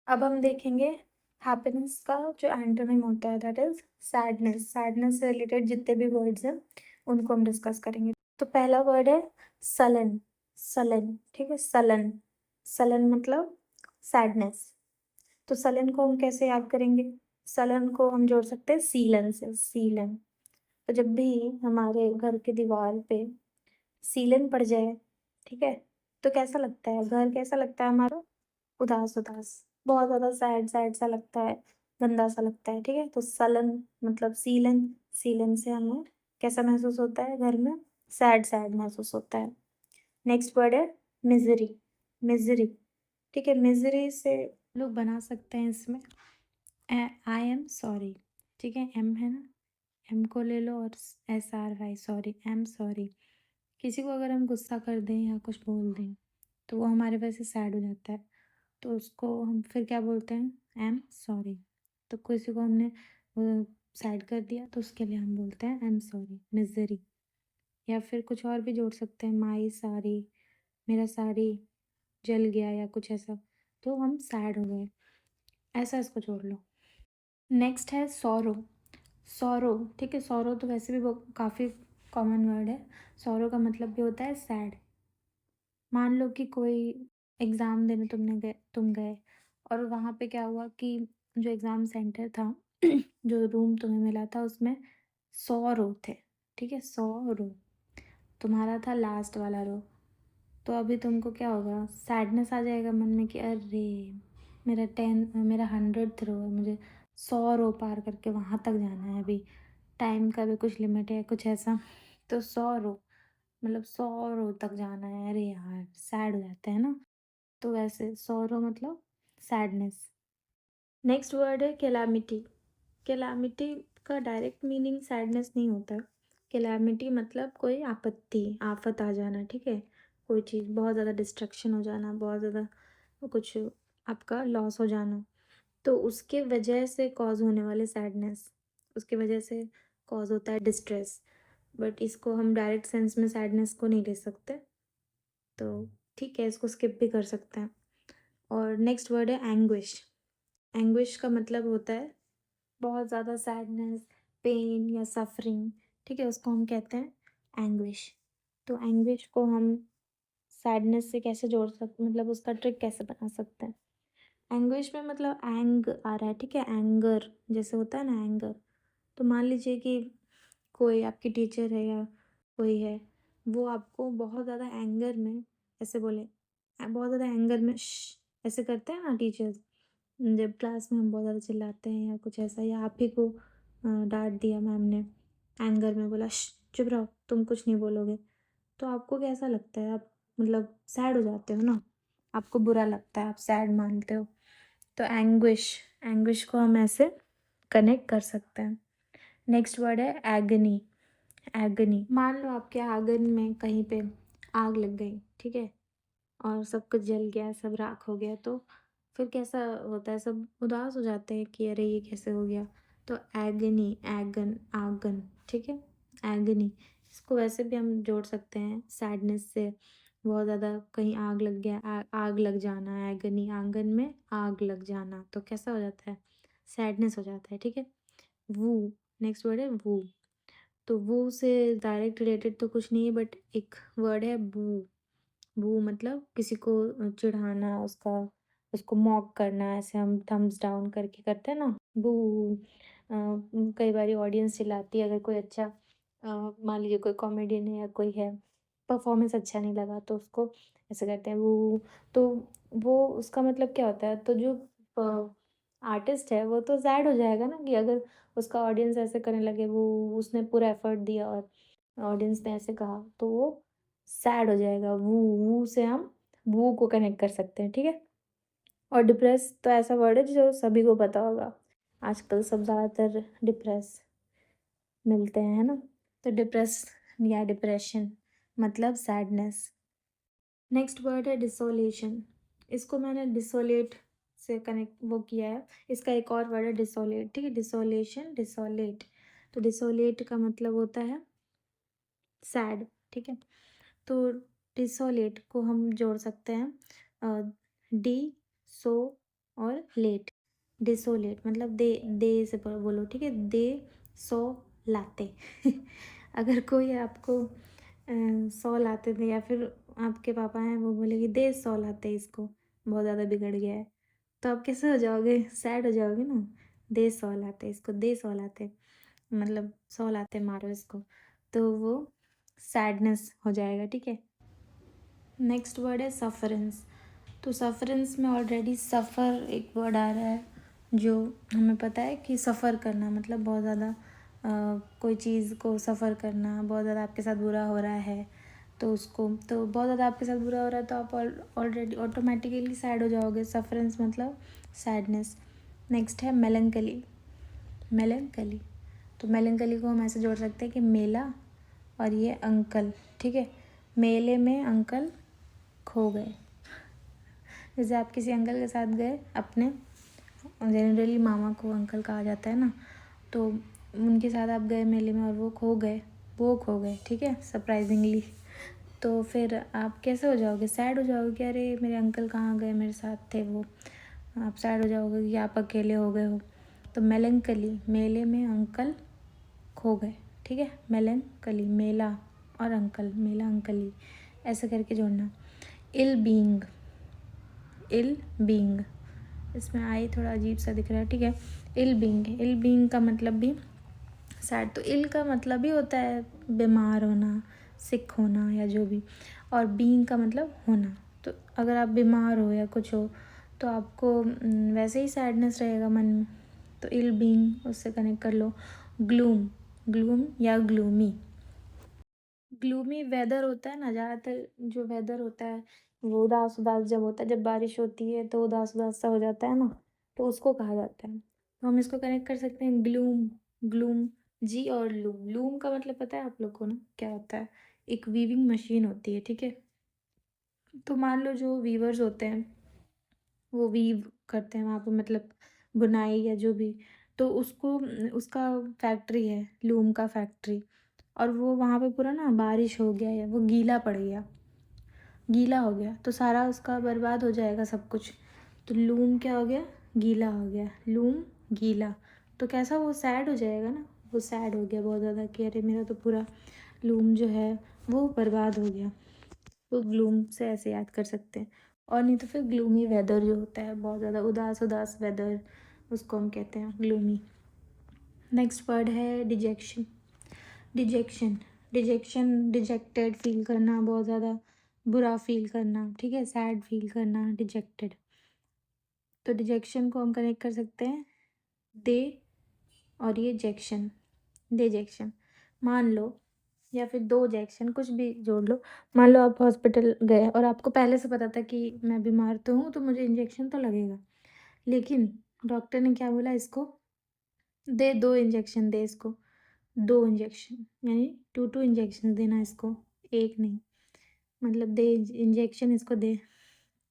अब हम देखेंगे हैप्पीनेस का जो एंटोनिम होता है, दैट इज सैडनेस। सैडनेस से रिलेटेड जितने भी वर्ड्स हैं उनको हम डिस्कस करेंगे। तो पहला वर्ड है सलन। सलन, ठीक है, सलन। सलन मतलब सैडनेस। तो सलन को हम कैसे याद करेंगे? सलन को हम जोड़ सकते हैं सीलन से, सीलन। तो जब भी हमारे घर की दीवार पे सीलन पड़ जाए, ठीक है, तो कैसा लगता है घर, कैसा लगता है हमारा? उदास उदास, बहुत ज़्यादा सैड सैड सा लगता है, गंदा सा लगता है, ठीक है। तो सलन मतलब सीलन। सीलन से हमें कैसा महसूस होता है घर में? सैड सैड महसूस होता है। नेक्स्ट वर्ड है मिजरी। मिजरी, ठीक है। मिजरी से लोग बना सकते हैं इसमें आई एम सॉरी, ठीक है, एम है ना, एम को ले लो और S R Y, sorry, M sorry. किसी को अगर हम गुस्सा कर दें या कुछ बोल दें तो वो हमारे वजह से सैड हो जाता है, तो उसको हम फिर क्या बोलते हैं? I am sorry. तो किसी को हमने सैड कर दिया तो उसके लिए हम बोलते हैं आई एम सॉरी, मिजरी। या फिर कुछ और भी जोड़ सकते हैं, माई साड़ी, मेरा साड़ी जल गया या कुछ ऐसा, तो हम सैड हो गए, ऐसा इसको जोड़ लो। नेक्स्ट है सॉरो। सॉरो, ठीक है, सॉरो तो वैसे भी वो काफ़ी कॉमन वर्ड है। सॉरो का मतलब भी होता है सैड। मान लो कि कोई एग्ज़ाम देने तुम गए और वहाँ पे क्या हुआ कि जो एग्ज़ाम सेंटर था जो रूम तुम्हें मिला था उसमें 100 रो थे, ठीक है, 100 रो। तुम्हारा था लास्ट वाला रो। तो अभी तुमको क्या होगा? सैडनेस आ जाएगा मन में कि अरे मेरा 100th रो है, मुझे 100 रो पार करके वहाँ तक जाना है, अभी टाइम का भी कुछ लिमिट है, कुछ ऐसा। तो 100 रो मतलब 100 रो तक जाना है, अरे यार सैड हो जाते हैं ना। तो वैसे सॉरो मतलब सैडनेस। नेक्स्ट वर्ड है कैलामिटी। कैलामिटी का डायरेक्ट मीनिंग सैडनेस नहीं होता। कैलामिटी मतलब कोई आपत्ति, आफत आ जाना, ठीक है, कोई चीज़ बहुत ज़्यादा डिस्ट्रक्शन हो जाना, बहुत ज़्यादा कुछ आपका लॉस हो जाना, तो उसके वजह से कॉज होने वाले सैडनेस, उसके वजह से कॉज होता है डिस्ट्रेस। बट इसको हम डायरेक्ट सेंस में सैडनेस को नहीं ले सकते, तो ठीक है, इसको स्किप भी कर सकते हैं। और नेक्स्ट वर्ड है एंग्विश। एंग्विश का मतलब होता है बहुत ज़्यादा सैडनेस, पेन या सफरिंग, ठीक है, उसको हम कहते हैं एंग्विश। तो एंग्विश को हम सैडनेस से कैसे जोड़ सकते, मतलब उसका ट्रिक कैसे बना सकते हैं? एंग्विश में मतलब एंग आ रहा है, ठीक है, एंगर जैसे होता है ना, एंगर। तो मान लीजिए कि कोई आपकी टीचर है या कोई है, वो आपको बहुत ज़्यादा एंगर में ऐसे बोले, बहुत ज़्यादा एंगर में ऐसे करते हैं ना टीचर्स, जब क्लास में हम बहुत ज़्यादा चिल्लाते हैं या कुछ ऐसा, या आप ही को डांट दिया मैम ने, एंगर में बोला चुप रहो, तुम कुछ नहीं बोलोगे, तो आपको कैसा लगता है? आप मतलब सैड हो जाते हो ना, आपको बुरा लगता है, आप सैड मानते हो। तो एंग्विश, एंग्विश को हम ऐसे कनेक्ट कर सकते हैं। नेक्स्ट वर्ड है एगनी। एगनी, मान लो आपके आंगन में कहीं पे आग लग गई, ठीक है, और सब कुछ जल गया, सब राख हो गया, तो फिर कैसा होता है? सब उदास हो जाते हैं कि अरे ये कैसे हो गया। तो एगनी, एगन, आगन, ठीक है, एगनी। इसको वैसे भी हम जोड़ सकते हैं सैडनेस से, बहुत ज़्यादा कहीं आग लग गया, आग लग जाना, एगनी, आंगन में आग लग जाना, तो कैसा हो जाता है? सैडनेस हो जाता है, ठीक है। वू, नेक्स्ट वर्ड है वू। तो वो से डायरेक्ट रिलेटेड तो कुछ नहीं है, बट एक वर्ड है बू। बू मतलब किसी को चिढ़ाना, उसको मॉक करना, ऐसे हम थम्स डाउन करके करते हैं ना, बू। कई बार ऑडियंस चिल्लाती है, अगर कोई अच्छा मान लीजिए कोई कॉमेडियन है या कोई है, परफॉर्मेंस अच्छा नहीं लगा तो उसको ऐसे करते हैं बू। तो वो उसका मतलब क्या होता है? तो जो आर्टिस्ट है वो तो सैड हो जाएगा ना, कि अगर उसका ऑडियंस ऐसे करने लगे, वो उसने पूरा एफर्ट दिया और ऑडियंस ने ऐसे कहा, तो वो सैड हो जाएगा। वू, वू से हम वू को कनेक्ट कर सकते हैं, ठीक है। और डिप्रेस तो ऐसा वर्ड है जो सभी को पता होगा, आजकल सब ज़्यादातर डिप्रेस मिलते हैं, है ना। तो डिप्रेस या डिप्रेशन मतलब सैडनेस। नेक्स्ट वर्ड है डिसोलेशन। इसको मैंने डिसोलेट से कनेक्ट वो किया है, इसका एक और वर्ड है डिसोलेट, ठीक है, डिसोलेशन, डिसोलेट। तो डिसोलेट का मतलब होता है सैड, ठीक है। तो डिसोलेट को हम जोड़ सकते हैं डी, सो और लेट, डिसोलेट मतलब दे से बोलो, ठीक है, दे सो लाते। अगर कोई आपको 100 लाते थे या फिर आपके पापा हैं वो बोले कि दे 100 लाते इसको, बहुत ज़्यादा बिगड़ गया है, तो आप कैसे हो जाओगे? सैड हो जाओगे ना। दे 100 लाते इसको, दे 100 लाते मतलब 100 लाते मारो इसको, तो वो सैडनेस हो जाएगा, ठीक है। नेक्स्ट वर्ड है सफरेंस। तो सफरेंस में ऑलरेडी सफ़र एक वर्ड आ रहा है, जो हमें पता है कि सफ़र करना मतलब बहुत ज़्यादा कोई चीज़ को सफ़र करना, बहुत ज़्यादा आपके साथ बुरा हो रहा है तो उसको, तो बहुत ज़्यादा आपके साथ बुरा हो रहा है तो आप ऑलरेडी ऑटोमेटिकली सैड हो जाओगे। सफरेंस मतलब सैडनेस। नेक्स्ट है मेलंकली। मेलंकली, तो मेलंकली को हम ऐसे जोड़ सकते हैं कि मेला और ये अंकल, ठीक है। मेले में अंकल खो गए। जैसे आप किसी अंकल के साथ गए अपने, जनरली मामा को अंकल कहा जाता है ना, तो उनके साथ आप गए मेले में और वो खो गए, ठीक है, सरप्राइजिंगली। तो फिर आप कैसे हो जाओगे? सैड हो जाओगे कि अरे मेरे अंकल कहाँ गए, मेरे साथ थे वो। आप सैड हो जाओगे कि आप अकेले हो गए हो। तो मेलंकली, मेले में अंकल खो गए, ठीक है। मेलंकली, मेला और अंकल, मेला अंकली, ऐसे करके जोड़ना। इल बीइंग, इल बीइंग, इसमें आई थोड़ा अजीब सा दिख रहा है, ठीक है। इल बीइंग, इल बीइंग का मतलब भी सैड। तो इल का मतलब भी होता है बीमार होना, सिक होना या जो भी, और बीइंग का मतलब होना। तो अगर आप बीमार हो या कुछ हो तो आपको वैसे ही सैडनेस रहेगा मन में, तो इल बीइंग उससे कनेक्ट कर लो। ग्लूम, ग्लूम या ग्लूमी, ग्लूमी वेदर होता है ना, ज़्यादातर जो वेदर होता है वो उदास उदास जब होता है, जब बारिश होती है तो उदास उदास सा हो जाता है ना, तो उसको कहा जाता है। तो हम इसको कनेक्ट कर सकते हैं ग्लूम, ग्लूम, जी और लूम। लूम का मतलब पता है आप लोग को ना क्या होता है? एक वीविंग मशीन होती है, ठीक है। तो मान लो जो वीवर्स होते हैं वो वीव करते हैं वहाँ पे, मतलब बुनाई या जो भी, तो उसको उसका फैक्ट्री है, लूम का फैक्ट्री। और वो वहाँ पे पूरा ना बारिश हो गया या वो गीला पड़ गया, गीला हो गया तो सारा उसका बर्बाद हो जाएगा सब कुछ। तो लूम क्या हो गया? गीला हो गया, लूम गीला। तो कैसा वो सैड हो जाएगा ना, वो सैड हो गया बहुत ज़्यादा कि अरे मेरा तो पूरा लूम जो है वो बर्बाद हो गया। तो ग्लूम से ऐसे याद कर सकते हैं। और नहीं तो फिर ग्लूमी वेदर जो होता है, बहुत ज़्यादा उदास उदास वेदर, उसको हम कहते हैं ग्लूमी। नेक्स्ट वर्ड है detection. Detection, detection dejected feel करना, बहुत ज़्यादा बुरा फील करना, ठीक है, सैड फील करना, डिजेक्टेड। तो डिजेक्शन को हम कनेक्ट कर सकते हैं दे और ये जेक्शन, डिजेक्शन। मान लो या फिर दो जेक्शन, कुछ भी जोड़ लो। मान लो आप हॉस्पिटल गए और आपको पहले से पता था कि मैं बीमार तो हूँ तो मुझे इंजेक्शन तो लगेगा, लेकिन डॉक्टर ने क्या बोला, इसको दे, दो इंजेक्शन दे इसको, दो इंजेक्शन यानी टू टू इंजेक्शन देना इसको, एक नहीं, मतलब दे इंजेक्शन इसको दे।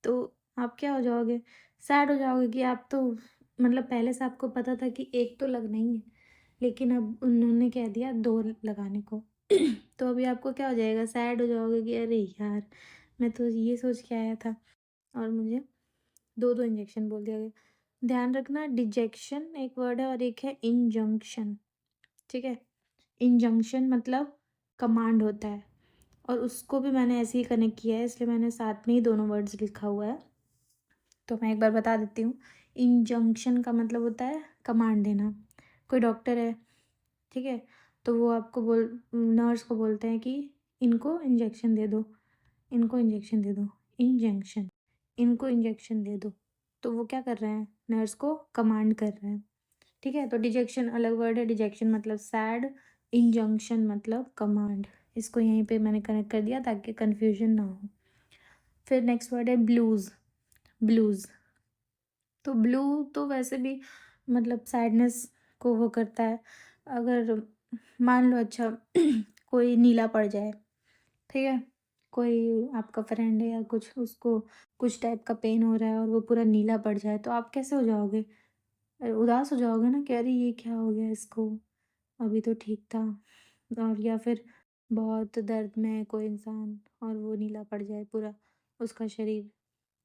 तो आप क्या हो जाओगे? सैड हो जाओगे कि आप तो, मतलब पहले से आपको पता था कि एक तो लगना ही है, लेकिन अब उन्होंने कह दिया दो लगाने को। तो अभी आपको क्या हो जाएगा? सैड हो जाओगे कि अरे यार मैं तो ये सोच के आया था और मुझे दो दो इंजेक्शन बोल दिया गया। ध्यान रखना, डिजेक्शन एक वर्ड है और एक है इंजंक्शन, ठीक है। इंजंक्शन मतलब कमांड होता है, और उसको भी मैंने ऐसे ही कनेक्ट किया है, इसलिए मैंने साथ में ही दोनों वर्ड्स लिखा हुआ है। तो मैं एक बार बता देती हूँ। इंजंक्शन का मतलब होता है कमांड देना। कोई डॉक्टर है, ठीक है, तो वो आपको नर्स को बोलते हैं कि इनको इंजेक्शन दे दो, इनको इंजेक्शन दे दो, इंजेक्शन, इनको इंजेक्शन दे दो। तो वो क्या कर रहे हैं? नर्स को कमांड कर रहे हैं, ठीक है। तो डिजेक्शन अलग वर्ड है, डिजेक्शन मतलब सैड, इंजंक्शन मतलब कमांड। इसको यहीं पे मैंने कनेक्ट कर दिया ताकि कन्फ्यूजन ना हो। फिर नेक्स्ट वर्ड है ब्लूज़। ब्लूज़, तो ब्लू तो वैसे भी मतलब सैडनेस को वो करता है। अगर मान लो अच्छा कोई नीला पड़ जाए, ठीक है, कोई आपका फ्रेंड है या कुछ, उसको कुछ टाइप का पेन हो रहा है और वो पूरा नीला पड़ जाए तो आप कैसे हो जाओगे? उदास हो जाओगे ना कि अरे ये क्या हो गया इसको, अभी तो ठीक था। और या फिर बहुत दर्द में है कोई इंसान और वो नीला पड़ जाए पूरा उसका शरीर,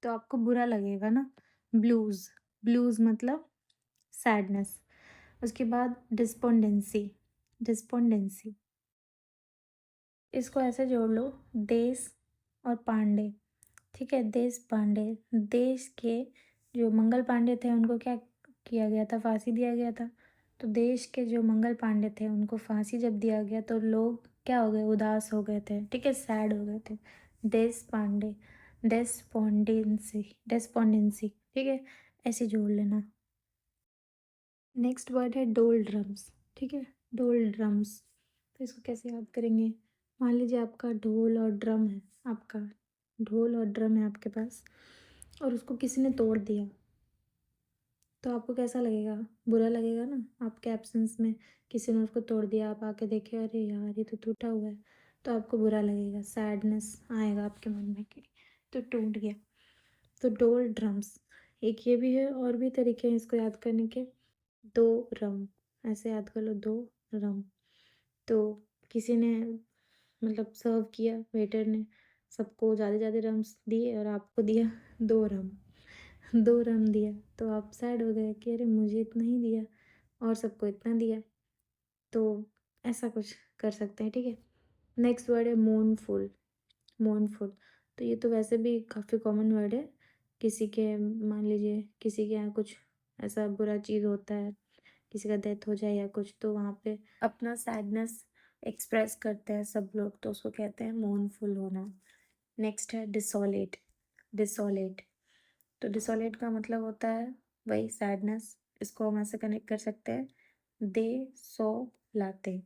तो आपको बुरा लगेगा ना। ब्लूज़, ब्लूज मतलब सैडनेस। उसके बाद डिस्पोंडेंसी, डिस्पोंडेंसी इसको ऐसे जोड़ लो, देश और पांडे, ठीक है। देश पांडे, देश के जो मंगल पांडे थे उनको क्या किया गया था, फांसी दिया गया था। तो देश के जो मंगल पांडे थे उनको फांसी जब दिया गया तो लोग क्या हो गए, उदास हो गए थे, ठीक है, सैड हो गए थे। देश पांडे, डेस्पोंडेंसी, डेस्पोंडेंसी, ठीक है, ऐसे जोड़ लेना। नेक्स्ट वर्ड है डोल ड्रम्स, ठीक है, डोल ड्रम्स। तो इसको कैसे याद करेंगे, मान लीजिए आपका ढोल और ड्रम है, आपका ढोल और ड्रम है आपके पास, और उसको किसी ने तोड़ दिया, तो आपको कैसा लगेगा, बुरा लगेगा ना। आपके एब्सेंस में किसी ने उसको तोड़ दिया, आप आके देखे अरे यार ये तो टूटा हुआ है, तो आपको बुरा लगेगा, सैडनेस आएगा आपके मन में कि तो टूट गया। तो डोल ड्रम्स, एक ये भी है, और भी तरीके हैं इसको याद करने के। दो रम, ऐसे याद कर लो, दो रम। तो किसी ने मतलब सर्व किया, वेटर ने सबको ज़्यादा ज़्यादा रम्स दिए और आपको दिया दो रम, दो रम दिया, तो आप सैड हो गए कि अरे मुझे इतना ही दिया और सबको इतना दिया। तो ऐसा कुछ कर सकते हैं, ठीक है। नेक्स्ट वर्ड है मोurnफुल, मोurnफुल। तो ये तो वैसे भी काफ़ी कॉमन वर्ड है। किसी के, मान लीजिए किसी के यहाँ कुछ ऐसा बुरा चीज़ होता है, किसी का डेथ हो जाए या कुछ, तो वहाँ पे अपना सैडनेस एक्सप्रेस करते हैं सब लोग, तो उसको कहते हैं मोurnफुल होना। नेक्स्ट है डिसोलेट, डिसोलेट। तो डिसोलेट का मतलब होता है वही सैडनेस। इसको हम ऐसे कनेक्ट कर सकते हैं, दे सो लाते।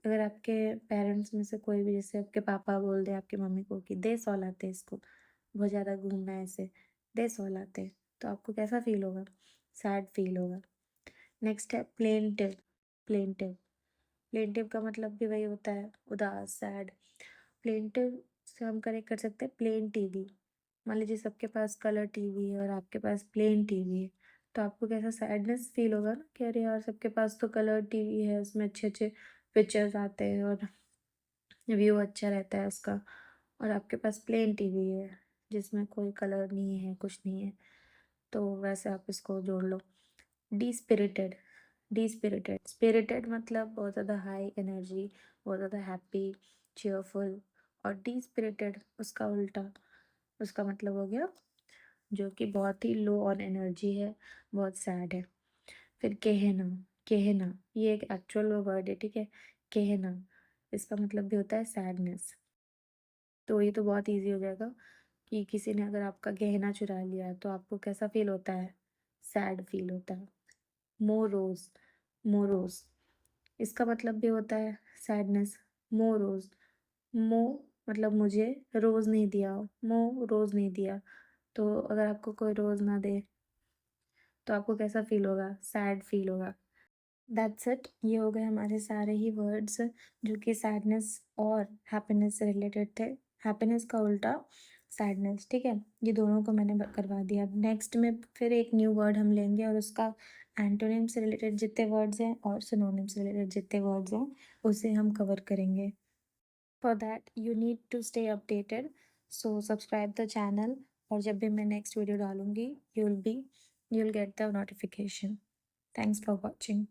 अगर आपके पेरेंट्स में से कोई भी, जैसे आपके पापा बोल दे आपकी मम्मी को कि दे सो लाते, इसको बहुत ज़्यादा घूमना है ऐसे, दे सो लाते, तो आपको कैसा फील होगा, सैड फील होगा। नेक्स्ट है प्लेंटिव, प्लेंटिव। प्लेंटिव का मतलब भी वही होता है, उदास, सैड। प्लेंटिव से हम कनेक्ट कर सकते हैं प्लेन टीवी। मान लीजिए सबके पास कलर टीवी है और आपके पास प्लेन टीवी है, तो आपको कैसा सैडनेस फील होगा ना कि अरे यार सबके पास तो कलर टीवी है, उसमें अच्छे अच्छे पिक्चर्स आते हैं और व्यू अच्छा रहता है उसका, और आपके पास प्लेन टीवी है जिसमें कोई कलर नहीं है, कुछ नहीं है। तो वैसे आप इसको जोड़ लो। Dispirited, dispirited, spirited मतलब बहुत ज़्यादा हाई एनर्जी, बहुत ज़्यादा हैप्पी, चेयरफुल। और डी स्पिरिटेड उसका उल्टा, उसका मतलब हो गया जो कि बहुत ही लो ऑन एनर्जी है, बहुत सैड है। फिर कहना, कहना ये एक एक्चुअल वर्ड है, ठीक है। कहना इसका मतलब भी होता है सैडनेस। तो ये तो बहुत इजी हो जाएगा कि किसी ने अगर आपका गहना चुरा लिया तो आपको कैसा फील होता है, सैड फील होता है। मोरोज, मोरोज इसका मतलब भी होता है सैडनेस। मोरोज, मो मतलब मुझे, रोज़ नहीं दिया, मो रोज़ नहीं दिया। तो अगर आपको कोई रोज़ ना दे तो आपको कैसा फील होगा, सैड फील होगा। दैट्स इट, ये हो गए हमारे सारे ही वर्ड्स जो कि सैडनेस और हैप्पीनेस से रिलेटेड थे। हैप्पीनेस का उल्टा सैडनेस, ठीक है। ये दोनों को मैंने करवा दिया। नेक्स्ट में फिर एक न्यू वर्ड हम लेंगे और उसका एंटोनिम से रिलेटेड जितने वर्ड्स हैं और सिनोनिम से रिलेटेड जितने वर्ड्स हैं उसे हम कवर करेंगे। For that you need to stay updated, so subscribe the channel, और जब भी मैं नेक्स्ट वीडियो डालूंगी you will get the notification. Thanks for watching.